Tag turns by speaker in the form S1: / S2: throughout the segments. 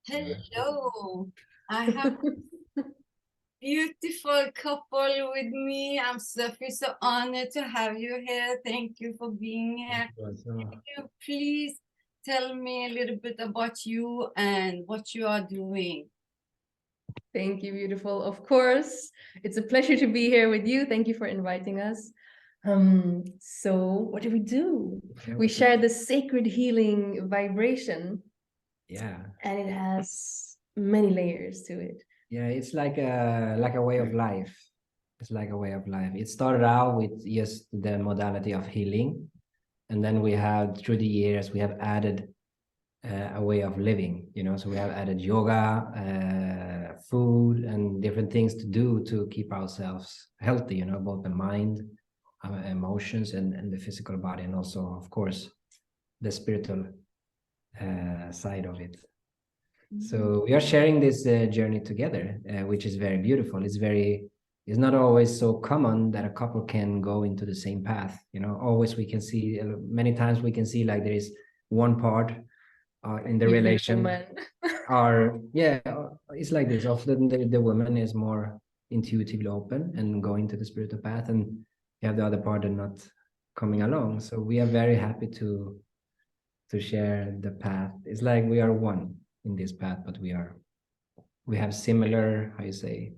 S1: Hello. I have a beautiful couple with me. I'm Sophie, so honored to have you here. Thank you for being here. Can you please tell me a little bit about you and what you are doing?
S2: Thank you, beautiful. Of course, it's a pleasure to be here with you. Thank you for inviting us. So what do? We share the sacred healing vibration.
S3: Yeah.
S2: And it has many layers to it.
S3: Yeah, it's like a way of life. It's like a way of life. It started out with just the modality of healing, and then we have through the years we have added a way of living. So we have added yoga, food, and different things to do to keep ourselves healthy. Both the mind, emotions, and the physical body, and also, of course, the spiritual side of it. So we are sharing this journey together, which is very beautiful. It's not always so common that a couple can go into the same path. Always we can see, many times we can see like there is one part in the relation or it's like this. Often the woman is more intuitively open and going to the spiritual path, and you have the other part and not coming along. So we are very happy to share the path. It's like we are one in this path, but we have similar, how you say,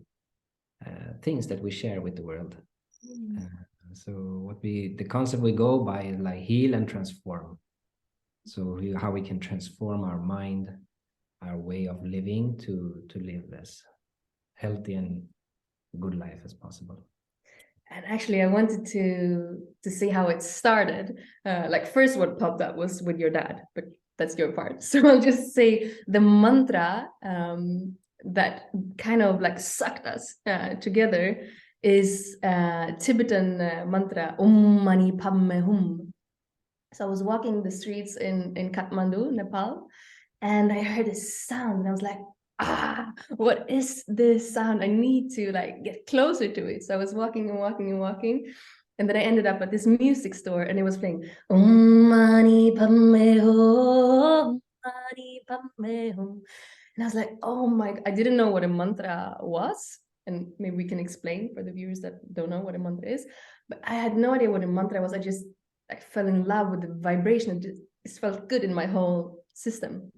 S3: things that we share with the world. So the concept we go by is like heal and transform. So how we can transform our mind, our way of living to live as healthy and good life as possible.
S2: And actually, I wanted to see how it started. Like first, what popped up was with your dad, but that's your part. So I'll just say the mantra that kind of like sucked us together is Tibetan mantra Mani Padme Hum. So I was walking the streets in Kathmandu, Nepal, and I heard a sound, and I was like, what is this sound? I need to like get closer to it. So I was walking and walking and walking. And then I ended up at this music store and it was playing Om Mani Padme Hum, Mani Padme Hum. And I was like, oh my, I didn't know what a mantra was. And maybe we can explain for the viewers that don't know what a mantra is. But I had no idea what a mantra was. I fell in love with the vibration. It felt good in my whole system.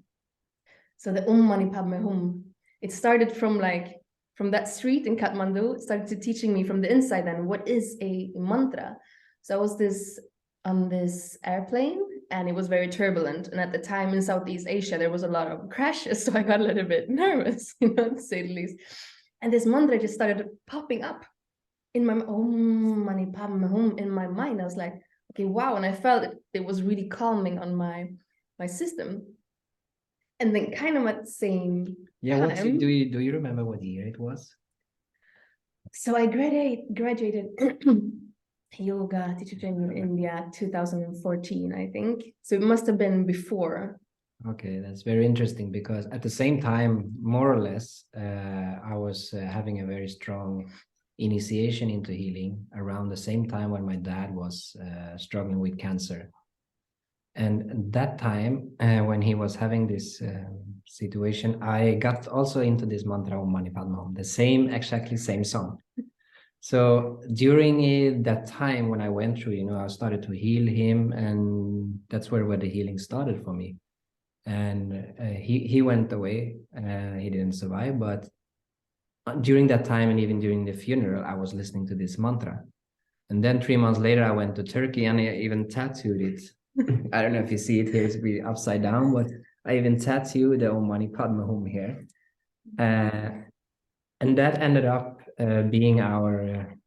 S2: So the Mani Padme Hum, it started from that street in Kathmandu. It started to teaching me from the inside then what is a mantra. So I was on this airplane and it was very turbulent. And at the time in Southeast Asia, there was a lot of crashes. So I got a little bit nervous, to say the least. And this mantra just started popping up in my Om Mani Padme Hum in my mind. I was like, okay, wow. And I felt it was really calming on my system. And then kind of at the same time...
S3: Do you remember what year it was?
S2: So I graduated yoga teacher training in India 2014, I think. So it must have been before.
S3: Okay, that's very interesting because at the same time, more or less, I was having a very strong initiation into healing around the same time when my dad was struggling with cancer. And that time, when he was having this situation, I got also into this mantra Om Mani Padme Hum, exactly same song. So during that time when I went through, I started to heal him, and that's where the healing started for me. And he went away, he didn't survive, but during that time and even during the funeral, I was listening to this mantra. And then 3 months later, I went to Turkey and I even tattooed it. I don't know if you see it here, it's really upside down, but I even tattooed the Om Mani Padme Hum here. And that ended up being our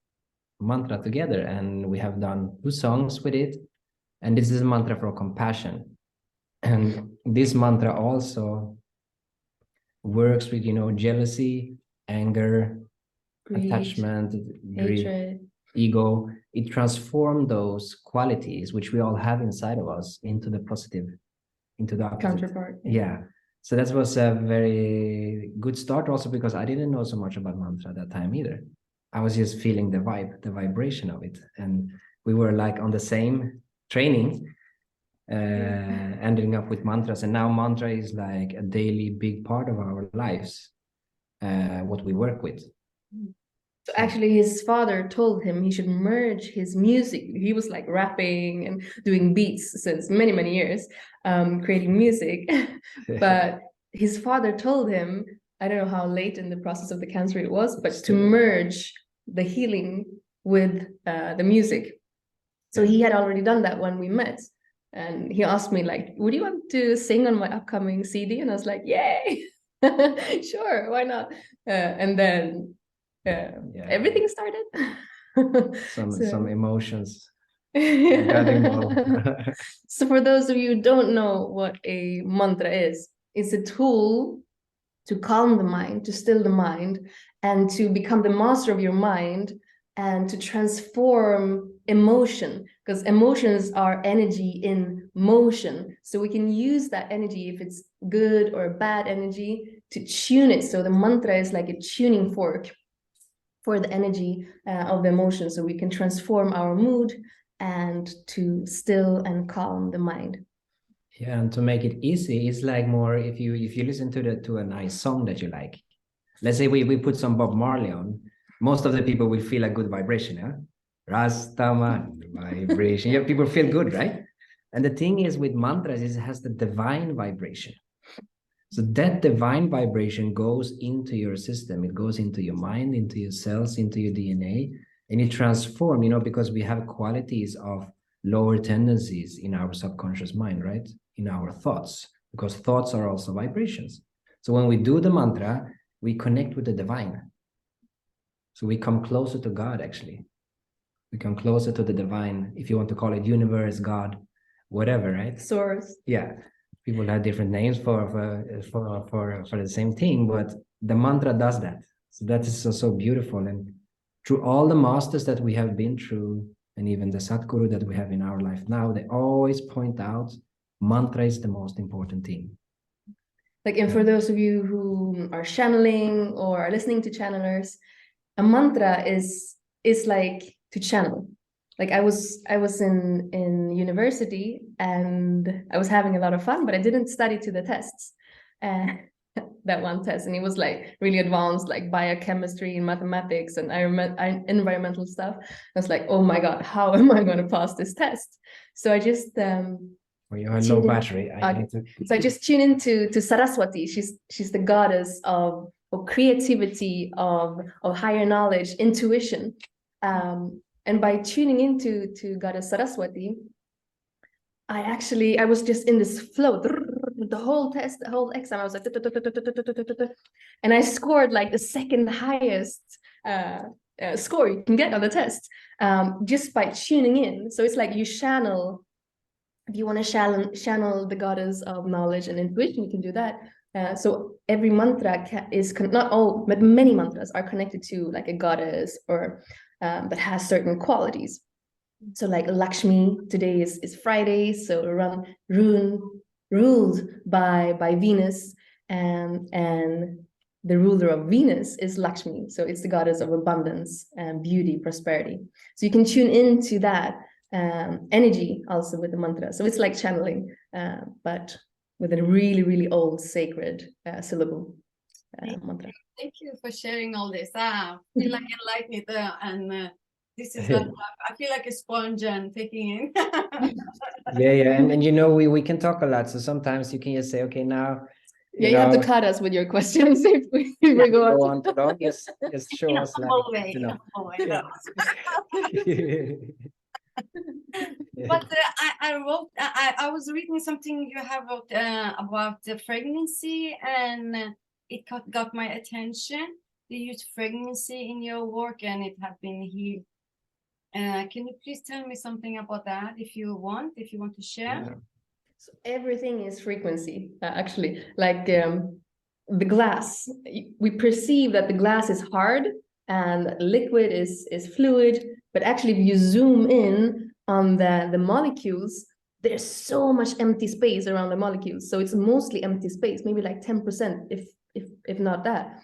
S3: mantra together. And we have done 2 songs with it. And this is a mantra for compassion. And this mantra also works with, jealousy, anger, greed, attachment, hatred, ego. It transforms those qualities which we all have inside of us into the positive, into the opposite.
S2: Counterpart.
S3: Yeah. So that was a very good start also because I didn't know so much about mantra at that time either. I was just feeling the vibration of it. And we were like on the same training ending up with mantras. And now mantra is like a daily big part of our lives, what we work with.
S2: So actually his father told him he should merge his music. He was like rapping and doing beats since many, many years, creating music. But his father told him, I don't know how late in the process of the cancer it was, but to merge the healing with the music. So he had already done that when we met. And he asked me like, would you want to sing on my upcoming CD? And I was like, yay, sure, why not? And then everything started.
S3: Some emotions.
S2: So for those of you who don't know what a mantra is, it's a tool to calm the mind, to still the mind, and to become the master of your mind, and to transform emotion, because emotions are energy in motion. So we can use that energy, if it's good or bad energy, to tune it. So the mantra is like a tuning fork for the energy of the emotion, so we can transform our mood and to still and calm the mind.
S3: Yeah, and to make it easy, it's like more if you listen to a nice song that you like. Let's say we put some Bob Marley on, most of the people will feel a good vibration, huh? Rastaman vibration. Yeah, people feel good, right? And the thing is with mantras is it has the divine vibration. So that divine vibration goes into your system. It goes into your mind, into your cells, into your DNA, and it transforms, because we have qualities of lower tendencies in our subconscious mind, right? In our thoughts, because thoughts are also vibrations. So when we do the mantra, we connect with the divine. So we come closer to God, actually. We come closer to the divine, if you want to call it universe, God, whatever, right?
S2: Source.
S3: Yeah. People have different names for the same thing, but the mantra does that. So that is so beautiful. And through all the masters that we have been through, and even the Sadhguru that we have in our life now, they always point out mantra is the most important thing.
S2: Like, and for those of you who are channeling or are listening to channelers, a mantra is like to channel. Like I was in university and I was having a lot of fun, but I didn't study to the tests. That one test, and it was like really advanced, like biochemistry and mathematics and environmental stuff. I was like, oh my God, how am I going to pass this test? So I just
S3: well, you have low battery.
S2: So I just tune into Saraswati. She's the goddess of creativity, of higher knowledge, intuition. And by tuning into Goddess Saraswati, I was just in this flow. The whole test, the whole exam, I was like, and I scored like the second highest score you can get on the test, just by tuning in. So it's like you channel. If you want to channel the goddess of knowledge and intuition, you can do that. So every mantra is not all, but many mantras are connected to like a goddess or that has certain qualities. So like Lakshmi, today is Friday, so ruled by Venus, and the ruler of Venus is Lakshmi. So it's the goddess of abundance and beauty, prosperity. So you can tune into that energy also with the mantra. So it's like channeling, but with a really, really old sacred syllable mantra.
S1: Thank you for sharing all this. I feel like enlightened, and this is not, I feel like a sponge and taking in.
S3: Yeah, and we can talk a lot. So sometimes you can just say, okay, now.
S2: You have to cut us with your questions if we go on
S3: too long. Just show us like.
S1: But I was reading something you have wrote about the pregnancy, and it got my attention. You use pregnancy in your work, and it has been healed. Can you please tell me something about that, if you want to share?
S2: Yeah. So everything is frequency, actually. Like the glass, we perceive that the glass is hard and liquid is fluid, but actually if you zoom in on the molecules, there's so much empty space around the molecules. So it's mostly empty space, maybe like 10%, if not that.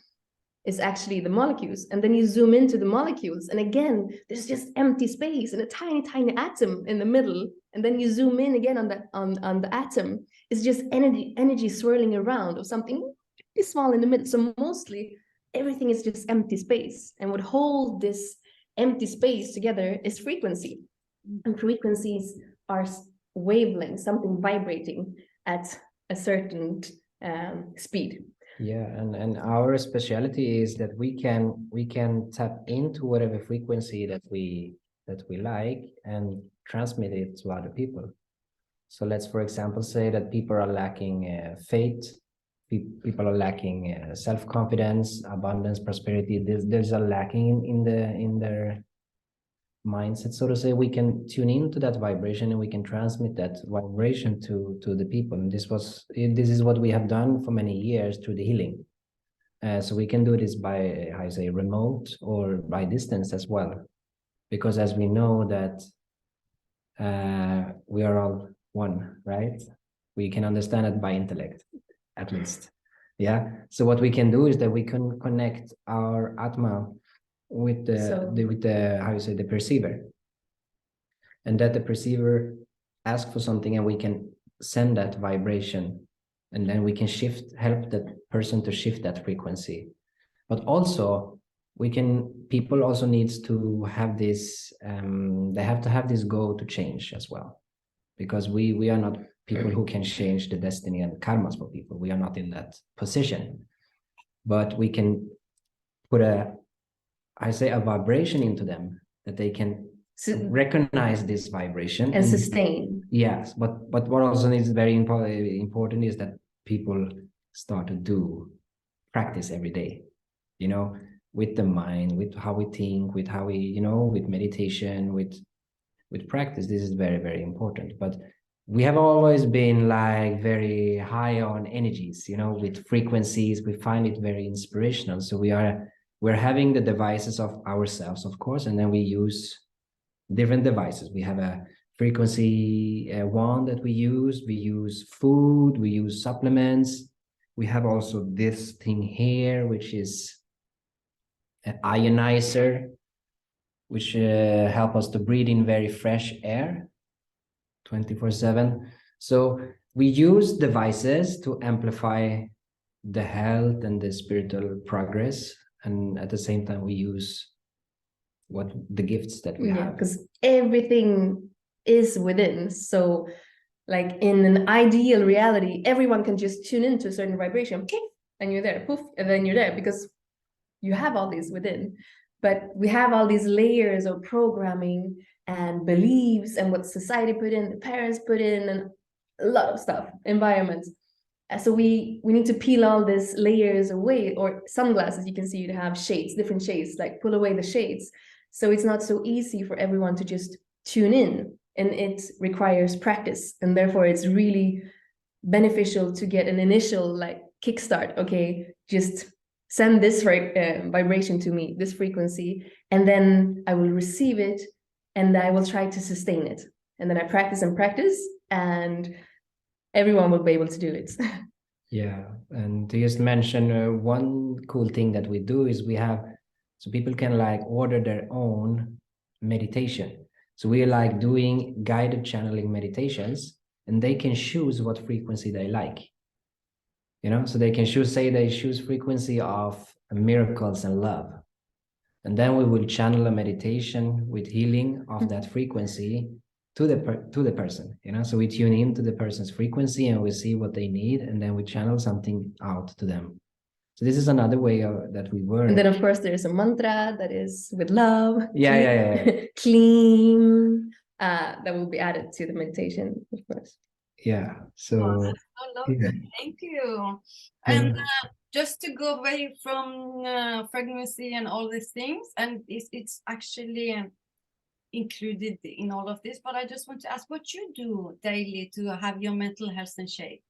S2: is actually the molecules. And then you zoom into the molecules, and again, there's just empty space and a tiny, tiny atom in the middle. And then you zoom in again on the atom. It's just energy swirling around, or something really small in the middle. So mostly everything is just empty space. And what holds this empty space together is frequency. And frequencies are wavelengths, something vibrating at a certain speed.
S3: Yeah, and our specialty is that we can tap into whatever frequency that we like and transmit it to other people. So let's, for example, say that people are lacking faith, people are lacking self-confidence, abundance, prosperity. There's a lacking in their mindset, so to say. We can tune into that vibration and we can transmit that vibration to the people. And this is what we have done for many years through the healing. So we can do this by, how you say, remote or by distance as well, because as we know that we are all one, right? We can understand it by intellect, at least. Yeah. So what we can do is that we can connect our Atma with the how you say, the perceiver, and that the perceiver asks for something, and we can send that vibration, and then we can help that person to shift that frequency. But also people also needs to have this, they have to have this goal to change as well, because we are not people who can change the destiny and karmas for people. We are not in that position, but we can put a vibration into them that they can recognize this vibration
S2: and sustain.
S3: Yes, but what also is very important is that people start to do practice every day, with the mind, with how we think, with how we, with meditation, with practice. This is very, very important. But we have always been like very high on energies, with frequencies. We find it very inspirational. So we're having the devices of ourselves, of course, and then we use different devices. We have a frequency wand that we use food, we use supplements. We have also this thing here, which is an ionizer, which help us to breathe in very fresh air 24/7. So we use devices to amplify the health and the spiritual progress, and at the same time we use the gifts that we have,
S2: because everything is within. So like in an ideal reality, everyone can just tune into a certain vibration, poof, and you're there, poof, and then you're there, because you have all these within. But we have all these layers of programming and beliefs and what society put in, the parents put in, and a lot of stuff, environments. So we need to peel all these layers away, or sunglasses, you can see you have shades, different shades, like pull away the shades. So it's not so easy for everyone to just tune in, and it requires practice. And therefore it's really beneficial to get an initial like kickstart. Okay, just send this vibration to me, this frequency, and then I will receive it and I will try to sustain it. And then I practice and practice, and everyone will be able to do it.
S3: Yeah, and to just mention one cool thing that we do is so people can like order their own meditation. So we are like doing guided channeling meditations, and they can choose what frequency they like. So they can choose frequency of miracles and love. And then we will channel a meditation with healing of that frequency to the person, so we tune into the person's frequency and we see what they need, and then we channel something out to them. So this is another way that we work.
S2: And then of course there's a mantra that is with love.
S3: Yeah.
S2: Clean, that will be added to the meditation, of course.
S3: Yeah, so
S1: that's so lovely. Thank you. And just to go away from pregnancy and all these things, and it's actually included in all of this, but I just want to ask what you do daily to have your mental health in shape.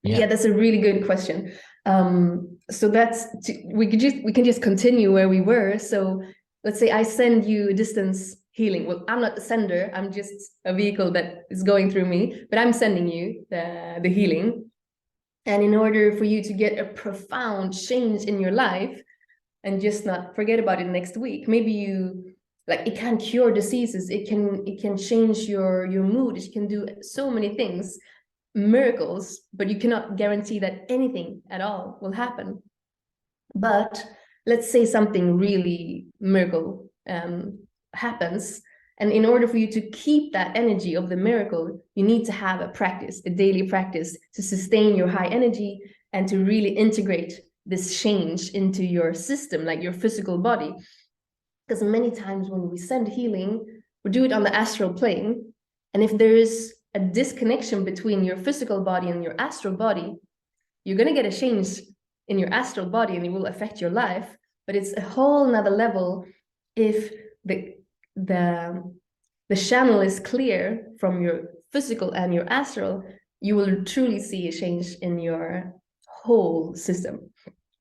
S2: Yeah, that's a really good question. So we can just continue where we were. So let's say I send you a distance healing. Well, I'm not the sender, I'm just a vehicle that is going through me, but I'm sending you the healing. And in order for you to get a profound change in your life, and just not forget about it next week. Maybe you, like, it can cure diseases, it can change your mood, it can do so many things, miracles, but you cannot guarantee that anything at all will happen. But let's say something really miracle happens, and in order for you to keep that energy of the miracle, you need to have a practice, a daily practice, to sustain your high energy and to really integrate this change into your system, like your physical body. Because many times when we send healing, we do it on the astral plane, and if there is a disconnection between your physical body and your astral body, you're going to get a change in your astral body and it will affect your life. But it's a whole nother level if the channel is clear from your physical and your astral. You will truly see a change in your whole system.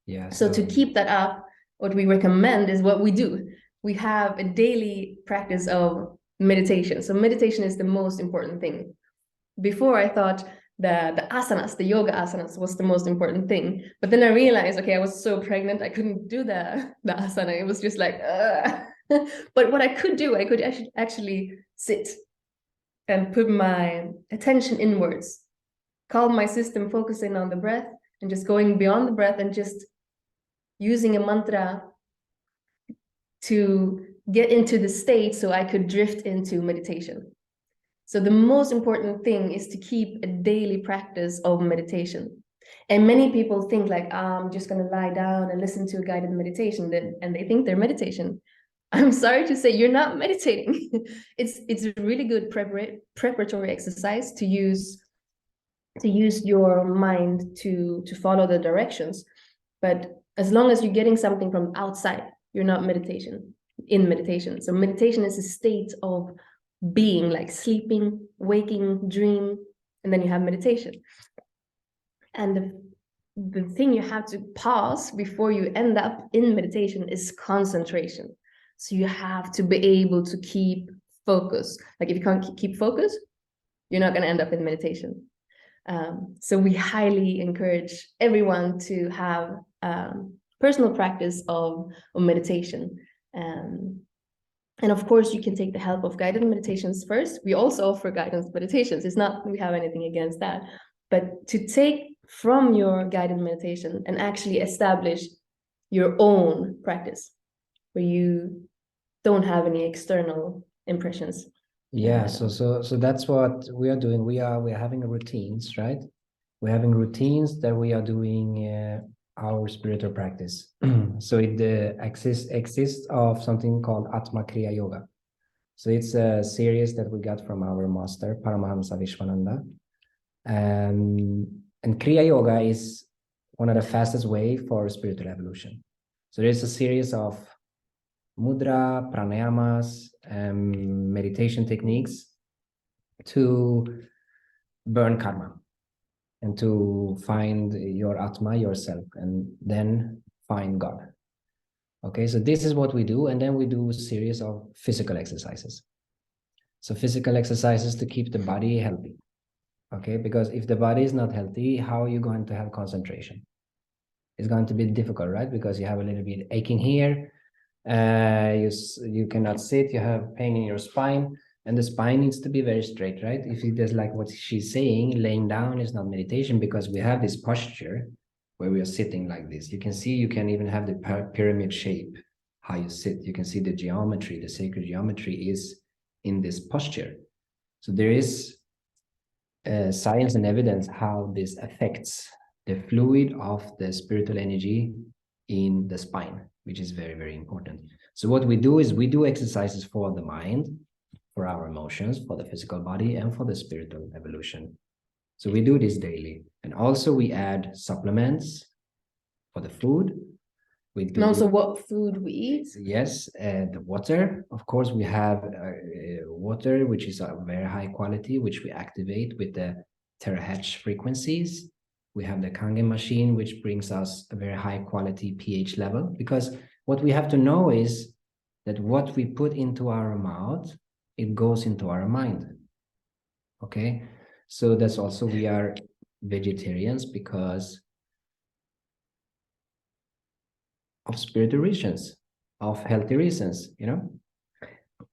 S3: Yeah.
S2: So to keep that up, what we recommend is what we do. We have a daily practice of meditation. So meditation is the most important thing. Before I thought the asanas, the yoga asanas was the most important thing. But then I realized, okay, I was so pregnant, I couldn't do the asana. It was just like, but what I could do, I could actually sit and put my attention inwards, calm my system, focusing on the breath and just going beyond the breath and just using a mantra to get into the state so I could drift into meditation. So the most important thing is to keep a daily practice of meditation. And many people think like, I'm just going to lie down and listen to a guided meditation, and they think they're meditation. I'm sorry to say, you're not meditating. It's a really good preparatory exercise to use your mind to follow the directions. But as long as you're getting something from outside, you're not in meditation. So meditation is a state of being, like sleeping, waking, dream, and then you have meditation. And the thing you have to pause before you end up in meditation is concentration. So you have to be able to keep focus. Like if you can't keep focus, you're not going to end up in meditation. So we highly encourage everyone to have personal practice of meditation. And of course, you can take the help of guided meditations first. We also offer guidance meditations. It's not we have anything against that, but to take from your guided meditation and actually establish your own practice where you don't have any external impressions.
S3: Yeah, so that's what we are doing. We are having routines, right? We're having routines that we are doing our spiritual practice. So it exists of something called Atma Kriya Yoga. So it's a series that we got from our master Paramahamsa Vishwananda, and Kriya Yoga is one of the fastest way for spiritual evolution. So there's a series of mudra, pranayamas, meditation techniques to burn karma and to find your Atma, yourself, and then find God. Okay, so this is what we do. And then we do a series of physical exercises. So physical exercises to keep the body healthy. Okay, because if the body is not healthy, how are you going to have concentration? It's going to be difficult, right? Because you have a little bit aching here. You cannot sit, you have pain in your spine, and the spine needs to be very straight, right? If it does like what she's saying, laying down is not meditation, because we have this posture where we are sitting like this. You can see, you can even have the pyramid shape, how you sit. You can see the geometry, the sacred geometry is in this posture. So there is science and evidence how this affects the fluid of the spiritual energy in the spine, which is very, very important. So what we do is we do exercises for the mind, for our emotions, for the physical body, and for the spiritual evolution. So we do this daily. And also we add supplements for the food. We do,
S2: and also what food we eat.
S3: Yes, the water. Of course, we have water, which is a very high quality, which we activate with the terahertz frequencies. We have the Kangen machine, which brings us a very high quality pH level. Because what we have to know is that what we put into our mouth, it goes into our mind. Okay, so that's also, we are vegetarians because of spiritual reasons, of healthy reasons, you know.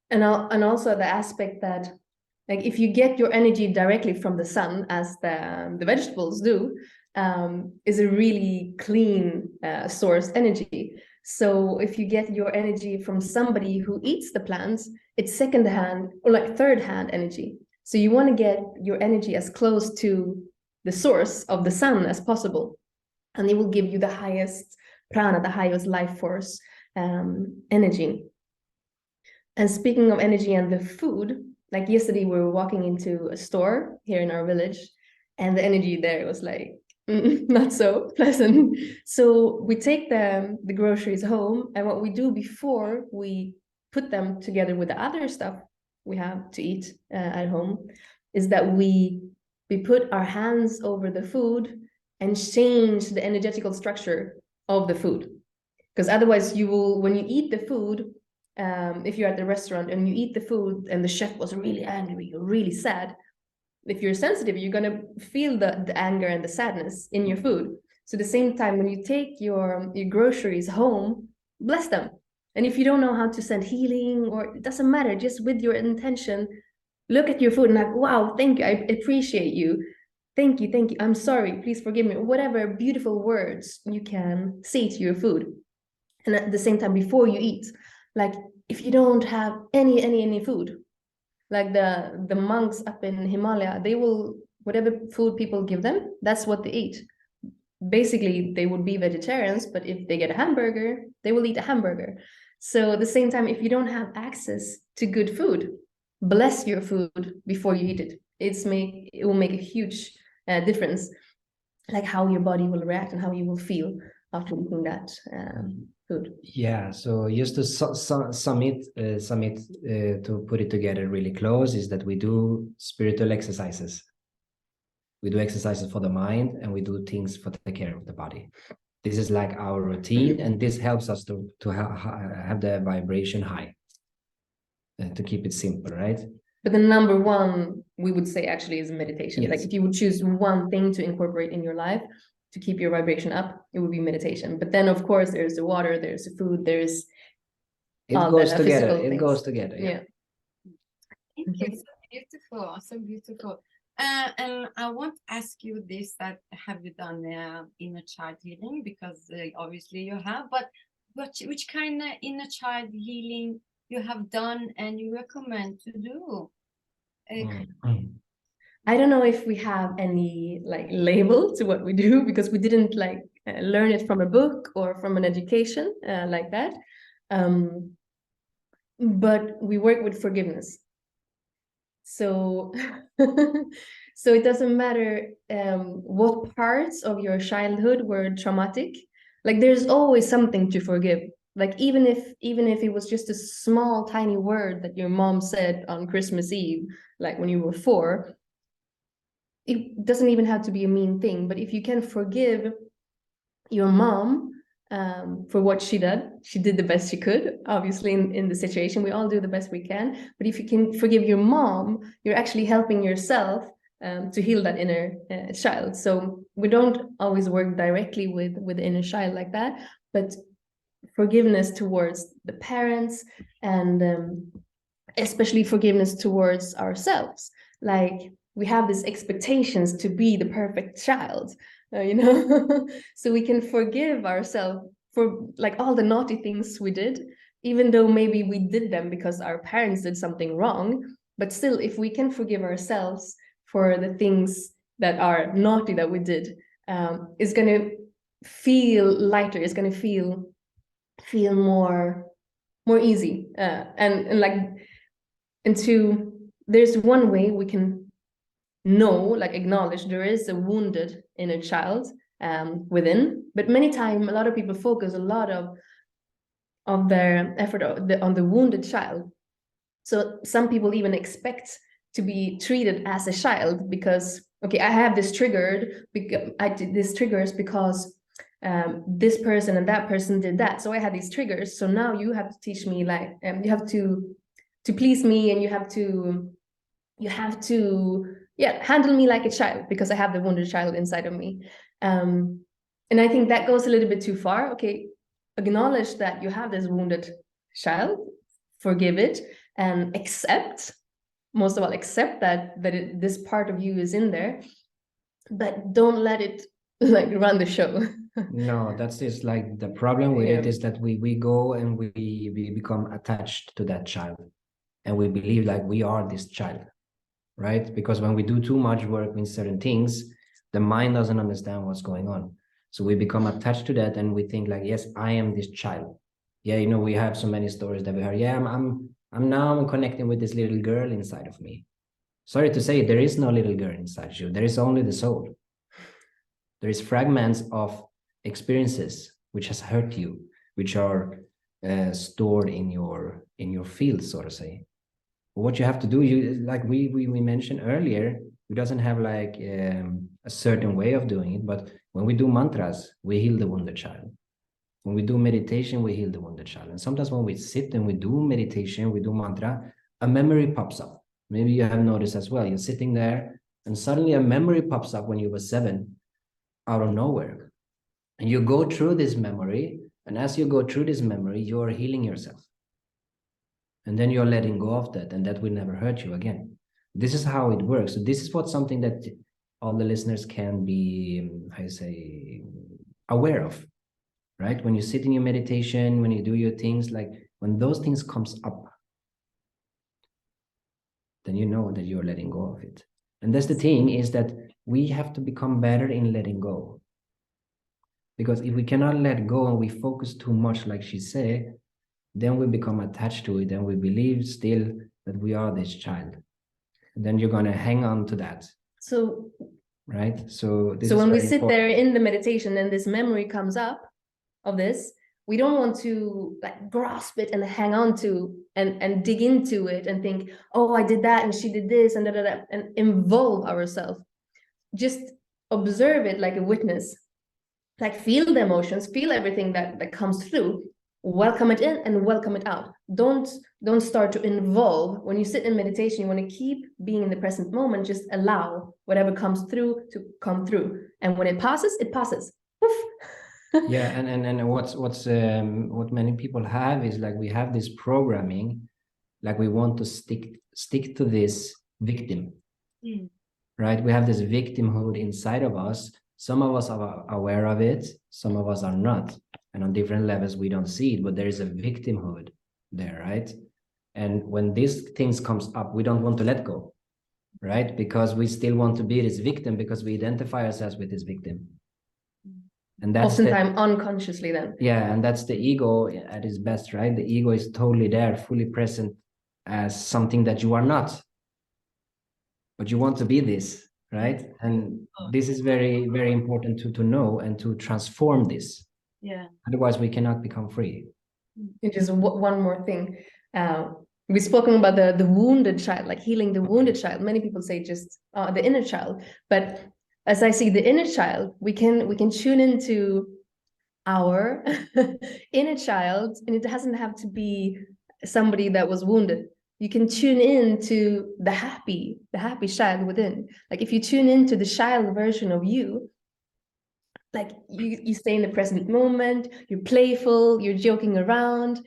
S2: And also the aspect that, like, if you get your energy directly from the sun, as the vegetables do, is a really clean source energy. So if you get your energy from somebody who eats the plants, it's second-hand or like third-hand energy. So you want to get your energy as close to the source of the sun as possible, and it will give you the highest prana, the highest life force energy. And speaking of energy and the food, like yesterday we were walking into a store here in our village, and the energy there was like not so pleasant. So we take the groceries home, and what we do before we put them together with the other stuff we have to eat at home is that we put our hands over the food and change the energetical structure of the food. Because otherwise you will, when you eat the food, if you're at the restaurant and you eat the food and the chef was really angry or really sad, if you're sensitive, you're going to feel the anger and the sadness in your food. So at the same time, when you take your groceries home, bless them. And if you don't know how to send healing, or it doesn't matter, just with your intention, look at your food and like, wow, thank you, I appreciate you. Thank you, thank you. I'm sorry, please forgive me. Whatever beautiful words you can say to your food. And at the same time, before you eat, like if you don't have any food, like the monks up in Himalaya, they will, whatever food people give them, that's what they eat. Basically, they would be vegetarians, but if they get a hamburger, they will eat a hamburger. So at the same time, if you don't have access to good food, bless your food before you eat it. It will make a huge difference, like how your body will react and how you will feel after eating that food.
S3: Yeah, so just to sum it to put it together really close is that we do spiritual exercises. We do exercises for the mind, and we do things for the care of the body. This is like our routine, and this helps us to have the vibration high, to keep it simple, right?
S2: But the number one, we would say, actually is meditation.
S3: Yes.
S2: Like if you would choose one thing to incorporate in your life to keep your vibration up, it would be meditation. But then, of course, there's the water, there's the food, there's
S3: it
S2: all
S3: goes
S2: the
S3: together.
S2: physical
S3: It
S2: things.
S3: goes together.
S2: Yeah.
S1: Thank you. So beautiful. So beautiful. And I want to ask you this: that have you done inner child healing? Because obviously you have, but which kind of inner child healing you have done and you recommend to do?
S2: I don't know if we have any like label to what we do, because we didn't like learn it from a book or from an education like that. But we work with forgiveness. So, so it doesn't matter what parts of your childhood were traumatic. Like there's always something to forgive. Like even if it was just a small, tiny word that your mom said on Christmas Eve, like when you were 4, it doesn't even have to be a mean thing. But if you can forgive your mom for what she did the best she could, obviously in the situation, we all do the best we can. But if you can forgive your mom, you're actually helping yourself to heal that inner child. So we don't always work directly with the inner child like that, but forgiveness towards the parents, and especially forgiveness towards ourselves. Like we have these expectations to be the perfect child, you know, so we can forgive ourselves for like all the naughty things we did, even though maybe we did them because our parents did something wrong. But still, if we can forgive ourselves for the things that are naughty that we did, it's going to feel lighter. It's going to feel more easy, and like, there's one way we can like acknowledge there is a wounded inner child within, but many times a lot of people focus a lot of their effort on the wounded child. So some people even expect to be treated as a child because, okay, I have this triggered because I did this triggers because this person and that person did that, so I had these triggers, so now you have to teach me, like you have to please me, and you have to handle me like a child because I have the wounded child inside of me. And I think that goes a little bit too far. Okay, acknowledge that you have this wounded child, forgive it, and accept, most of all, accept that this part of you is in there, but don't let it like run the show.
S3: No, that's just like the problem with it is that we go and we become attached to that child, and we believe like we are this child, right? Because when we do too much work in certain things, the mind doesn't understand what's going on. So we become attached to that, and we think like, yes, I am this child. Yeah, you know, we have so many stories that we heard. Yeah, I'm connecting with this little girl inside of me. Sorry to say, there is no little girl inside you. There is only the soul. There is fragments of experiences which has hurt you, which are stored in your field, so to say. What you have to do, you like we mentioned earlier, it doesn't have like a certain way of doing it, but when we do mantras, we heal the wounded child. When we do meditation, we heal the wounded child. And sometimes when we sit and we do meditation, we do mantra, a memory pops up. Maybe you have noticed as well. You're sitting there and suddenly a memory pops up when you were 7 out of nowhere. And you go through this memory. And as you go through this memory, you're healing yourself. And then you're letting go of that, and that will never hurt you again. This is how it works. So this is what something that all the listeners can be, I say, aware of, right? When you sit in your meditation, when you do your things, like when those things comes up, then you know that you're letting go of it. And that's the thing, is that we have to become better in letting go. Because if we cannot let go and we focus too much, like she said, then we become attached to it and we believe still that we are this child. And then you're going to hang on to that.
S2: So,
S3: right? So
S2: when we sit there in the meditation and this memory comes up of this, we don't want to like grasp it and hang on to and dig into it and think, oh, I did that and she did this and and involve ourselves. Just observe it like a witness, like feel the emotions, feel everything that comes through, welcome it in and welcome it out. Don't start to involve. When you sit in meditation, you want to keep being in the present moment. Just allow whatever comes through to come through, and when it passes, it passes.
S3: Yeah, and what many people have is like, we have this programming, like we want to stick to this victim, right? We have this victimhood inside of us. Some of us are aware of it, some of us are not. And on different levels, we don't see it, but there is a victimhood there, right? And when these things comes up, we don't want to let go, right? Because we still want to be this victim, because we identify ourselves with this victim. And that's
S2: oftentimes unconsciously then.
S3: Yeah, and that's the ego at its best, right? The ego is totally there, fully present as something that you are not. But you want to be this, right? And this is very, very important to know and to transform this.
S1: Yeah.
S3: Otherwise, we cannot become free.
S2: Just one more thing. We've spoken about the wounded child, like healing the wounded child. Many people say just the inner child, but as I see the inner child, we can tune into our inner child, and it doesn't have to be somebody that was wounded. You can tune in to the happy child within. Like if you tune into the child version of you, like you stay in the present moment, you're playful, you're joking around.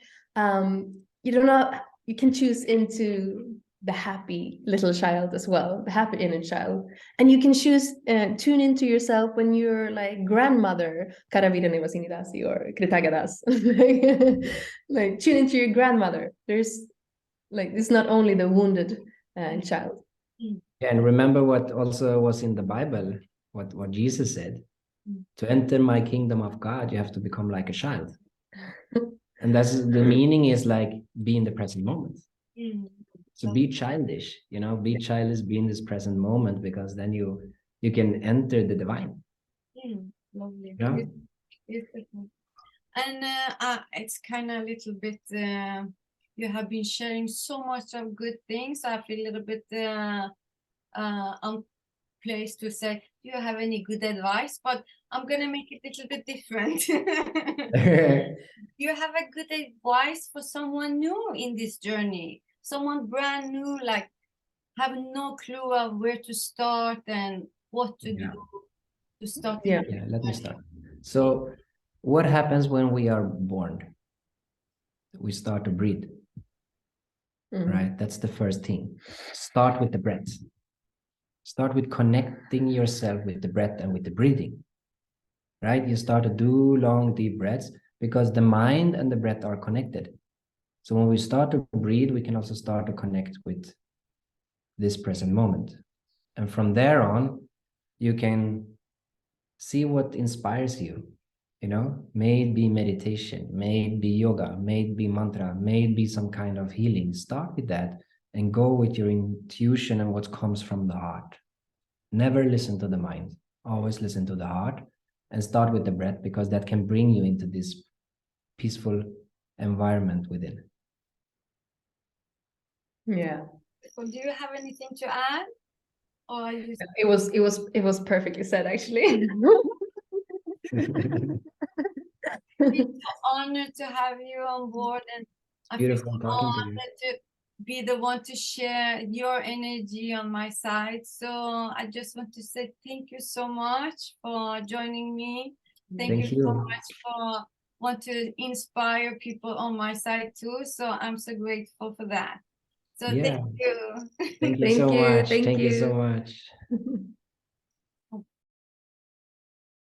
S2: You can choose into the happy little child as well, the happy inner child. And you can choose, tune into yourself when you're like grandmother, Kara vida ne vasinidasi or kritagadas. Like tune into your grandmother. There's like, it's not only the wounded child.
S3: Yeah, and remember what also was in the Bible, what Jesus said. To enter my kingdom of God, you have to become like a child. And that's the meaning, is like be in the present moment. So be childish, be childish, be in this present moment, because then you can enter the divine.
S1: Lovely.
S3: Yeah.
S1: Beautiful. And it's kind of a little bit, you have been sharing so much of good things. I feel a little bit unplaced to say, do you have any good advice? But I'm going to make it a little bit different. You have a good advice for someone new in this journey? Someone brand new, like have no clue of where to start and what to do to start.
S2: Yeah,
S3: let me start. So What happens when we are born? We start to breathe, right? That's the first thing. Start with the breath. Start with connecting yourself with the breath and with the breathing, right? You start to do long, deep breaths because the mind and the breath are connected. So when we start to breathe, we can also start to connect with this present moment. And from there on, you can see what inspires you. You know, may it be meditation, may it be yoga, may it be mantra, may it be some kind of healing. Start with that and go with your intuition and what comes from the heart. Never listen to the mind. Always listen to the heart and start with the breath because that can bring you into this peaceful environment within.
S2: Yeah.
S1: So do you have anything to add? Or you
S2: It was perfectly said, actually.
S1: It's an honor to have you on board, and I feel
S3: Beautiful talking to you.
S1: honored to be the one to share your energy on my side. So I just want to say thank you so much for joining me. Thank you so much for want to inspire people on my side too. So I'm so grateful for that. So
S3: Yeah.
S1: thank you.
S3: Thank you
S2: Thank
S3: so
S2: you.
S3: much.
S2: Thank
S3: Thank you so
S2: you.
S3: much.